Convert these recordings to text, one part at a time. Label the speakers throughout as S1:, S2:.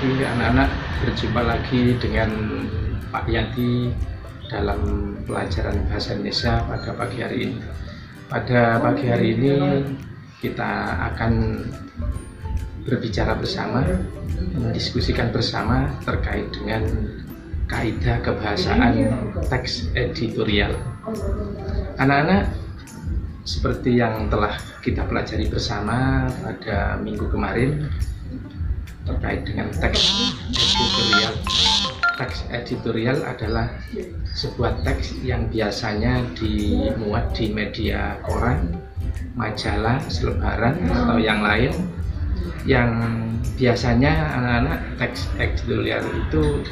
S1: pagi anak-anak, berjumpa lagi dengan Pak Yadi dalam pelajaran bahasa Indonesia pada pagi hari ini. Pada pagi hari ini kita akan berbicara bersama, mendiskusikan bersama terkait dengan kaidah kebahasaan teks editorial. Anak-anak, seperti yang telah kita pelajari bersama pada minggu kemarin terkait dengan teks editorial. Teks editorial adalah sebuah teks yang biasanya dimuat di media koran, majalah, selebaran, atau yang lain, yang biasanya anak-anak teks editorial itu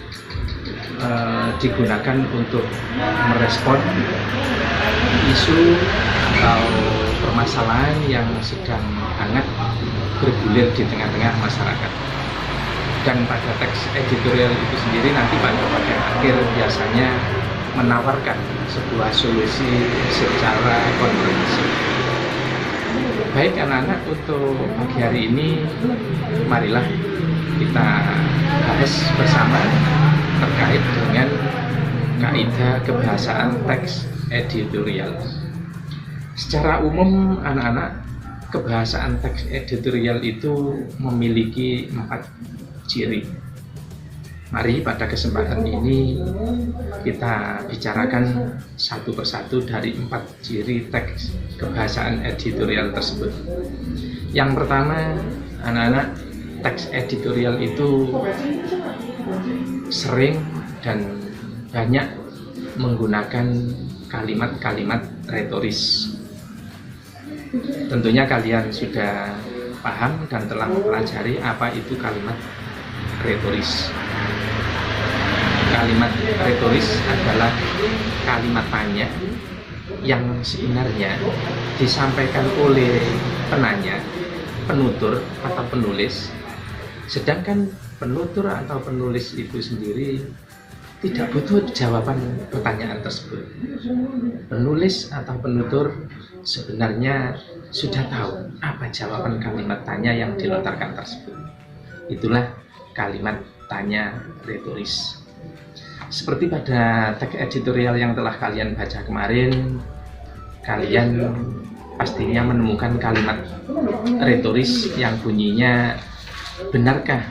S1: digunakan untuk merespon isu atau permasalahan yang sedang hangat bergulir di tengah-tengah masyarakat. Dan pada teks editorial itu sendiri nanti pada bagian akhir biasanya menawarkan sebuah solusi secara komprehensif. Baik anak-anak, untuk pagi hari ini marilah kita bahas bersama terkait dengan kaidah kebahasaan teks editorial. Secara umum anak-anak, kebahasaan teks editorial itu memiliki 4 ciri. Mari pada kesempatan ini kita bicarakan satu persatu dari 4 ciri teks kebahasaan editorial tersebut. Yang pertama, anak-anak, teks editorial itu sering dan banyak menggunakan kalimat-kalimat retoris. Tentunya kalian sudah paham dan telah mempelajari apa itu kalimat retoris. Kalimat retoris adalah kalimat tanya yang sebenarnya disampaikan oleh penanya, penutur atau penulis, sedangkan penutur atau penulis itu sendiri tidak butuh jawaban pertanyaan tersebut. Penulis atau penutur sebenarnya sudah tahu apa jawaban kalimat tanya yang dilontarkan tersebut. Itulah kalimat tanya retoris. Seperti pada teks editorial yang telah kalian baca kemarin, kalian pastinya menemukan kalimat retoris yang bunyinya, benarkah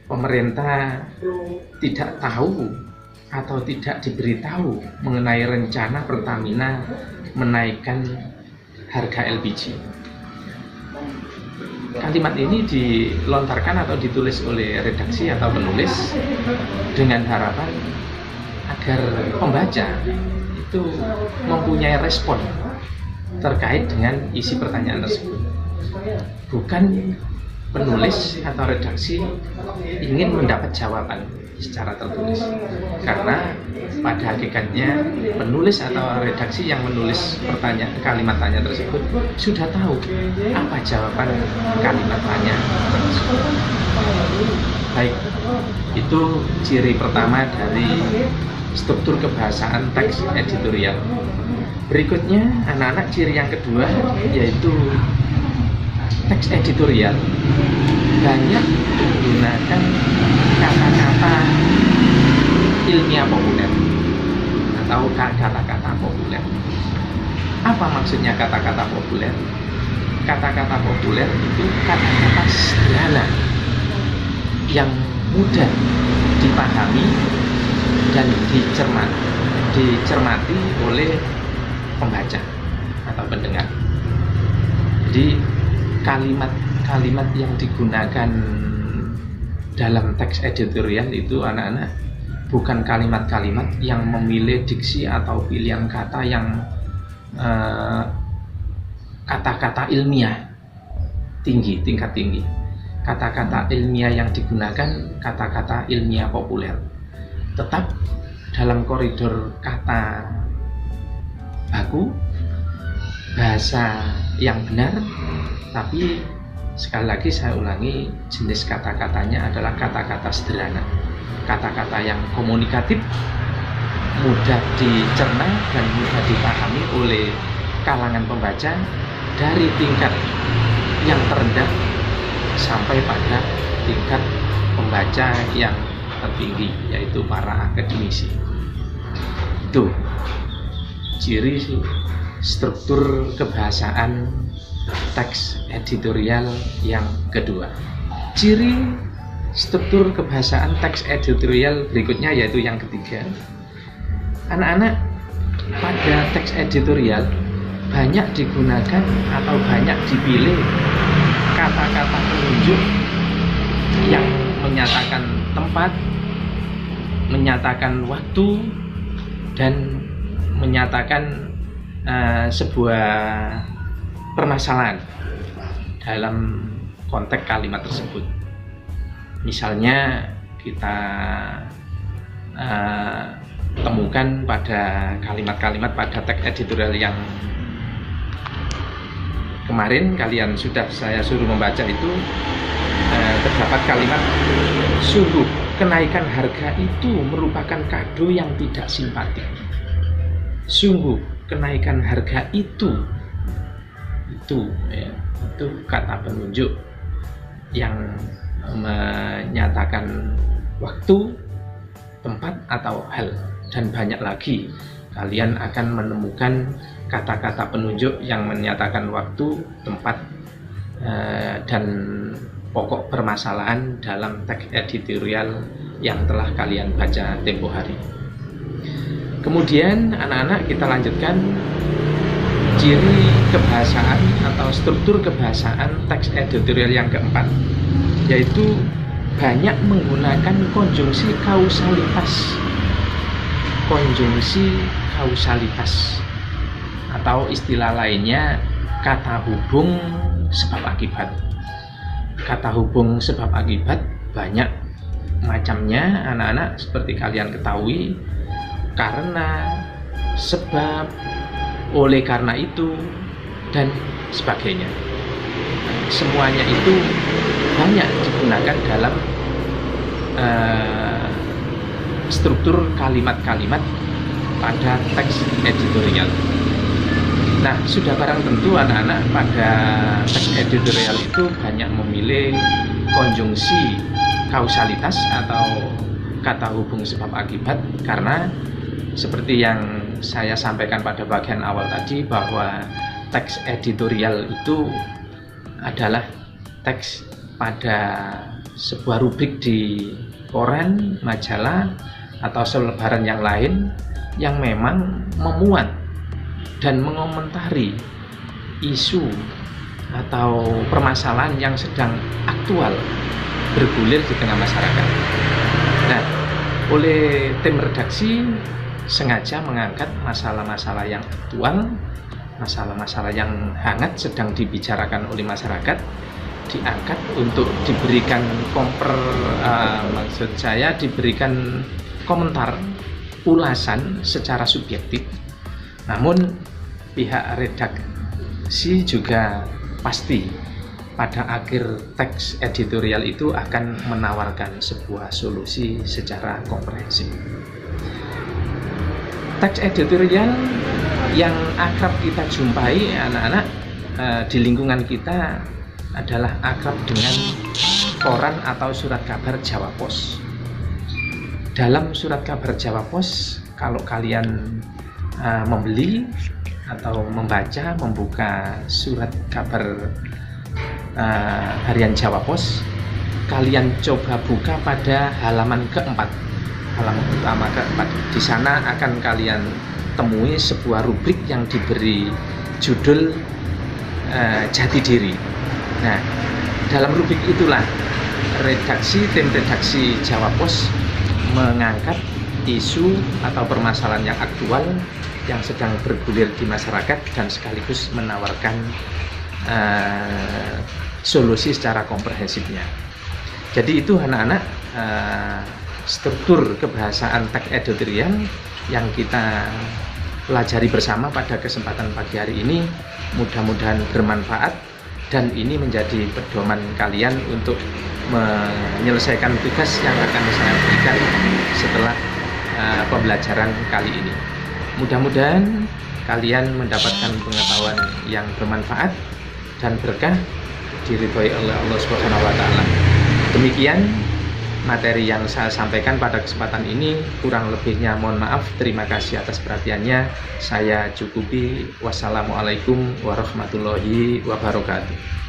S1: pemerintah tidak tahu atau tidak diberitahu mengenai rencana Pertamina menaikkan harga LPG? Kalimat ini dilontarkan atau ditulis oleh redaksi atau penulis dengan harapan agar pembaca itu mempunyai respon terkait dengan isi pertanyaan tersebut. Bukan penulis atau redaksi ingin mendapat jawaban secara tertulis, karena pada hakikatnya penulis atau redaksi yang menulis kalimat tanya tersebut sudah tahu apa jawaban kalimat tanya tersebut. Baik, itu ciri pertama dari struktur kebahasaan teks editorial. Berikutnya anak-anak, ciri yang kedua yaitu teks editorial banyak menggunakan kata-kata ilmiah populer atau kata-kata populer. Apa maksudnya kata-kata populer? Kata-kata populer itu kata-kata sederhana yang mudah dipahami dan dicermati oleh pembaca atau pendengar. Jadi kalimat-kalimat yang digunakan dalam teks editorial itu anak-anak bukan kalimat-kalimat yang memilih diksi atau pilihan kata yang kata-kata ilmiah tingkat tinggi. Kata-kata ilmiah yang digunakan kata-kata ilmiah populer. Tetap dalam koridor kata baku, bahasa yang benar, tapi sekali lagi saya ulangi, jenis kata-katanya adalah kata-kata sederhana, kata-kata yang komunikatif, mudah dicerna dan mudah dipahami oleh kalangan pembaca dari tingkat yang terendah sampai pada tingkat pembaca yang tertinggi, yaitu para akademisi. Itu ciri struktur kebahasaan teks editorial yang kedua. Ciri struktur kebahasaan teks editorial berikutnya yaitu yang ketiga. Anak-anak, pada teks editorial banyak digunakan atau banyak dipilih kata-kata penunjuk yang menyatakan tempat, menyatakan waktu, dan menyatakan sebuah permasalahan dalam konteks kalimat tersebut. Misalnya kita temukan pada kalimat-kalimat pada teks editorial yang kemarin saya suruh membaca itu, terdapat kalimat, sungguh kenaikan harga itu merupakan kado yang tidak simpatik. Sungguh kenaikan harga itu kata penunjuk yang menyatakan waktu, tempat, atau hal, dan banyak lagi. Kalian akan menemukan kata-kata penunjuk yang menyatakan waktu, tempat, dan pokok permasalahan dalam teks editorial yang telah kalian baca tempo hari. Kemudian anak-anak, kita lanjutkan ciri kebahasaan atau struktur kebahasaan teks editorial yang keempat, yaitu banyak menggunakan konjungsi kausalitas. Konjungsi kausalitas atau istilah lainnya kata hubung sebab akibat. Kata hubung sebab akibat banyak macamnya anak-anak, seperti kalian ketahui, karena, sebab, oleh karena itu, dan sebagainya. Semuanya itu banyak digunakan dalam struktur kalimat-kalimat pada teks editorial. Nah, sudah barang tentu anak-anak pada teks editorial itu banyak memilih konjungsi kausalitas atau kata hubung sebab akibat, karena seperti yang saya sampaikan pada bagian awal tadi, bahwa teks editorial itu adalah teks pada sebuah rubrik di koran, majalah, atau selebaran yang lain yang memang memuat dan mengomentari isu atau permasalahan yang sedang aktual bergulir di tengah masyarakat. Nah, oleh tim redaksi sengaja mengangkat masalah-masalah yang aktual, masalah-masalah yang hangat sedang dibicarakan oleh masyarakat, diangkat untuk diberikan diberikan komentar, ulasan secara subjektif. Namun pihak redaksi juga pasti pada akhir teks editorial itu akan menawarkan sebuah solusi secara komprehensif. Teks editorial yang akrab kita jumpai anak-anak di lingkungan kita adalah akrab dengan koran atau surat kabar Jawa Pos. Dalam surat kabar Jawa Pos, kalau kalian membeli atau membuka surat kabar harian Jawa Pos, kalian coba buka pada halaman keempat, halaman utama keempat. Di sana akan kalian temui sebuah rubrik yang diberi judul Jati Diri. Nah, dalam rubrik itulah tim redaksi Jawa Pos mengangkat isu atau permasalahan yang aktual yang sedang bergulir di masyarakat dan sekaligus menawarkan solusi secara komprehensifnya. Jadi itu anak-anak struktur kebahasaan teks editorial yang kita pelajari bersama pada kesempatan pagi hari ini. Mudah-mudahan bermanfaat dan ini menjadi pedoman kalian untuk menyelesaikan tugas yang akan saya berikan setelah pembelajaran kali ini. Mudah-mudahan kalian mendapatkan pengetahuan yang bermanfaat dan berkah, diridhoi oleh Allah Subhanahu wa taala. Demikian materi yang saya sampaikan pada kesempatan ini. Kurang lebihnya mohon maaf. Terima kasih atas perhatiannya. Saya cukupi. Wassalamualaikum warahmatullahi wabarakatuh.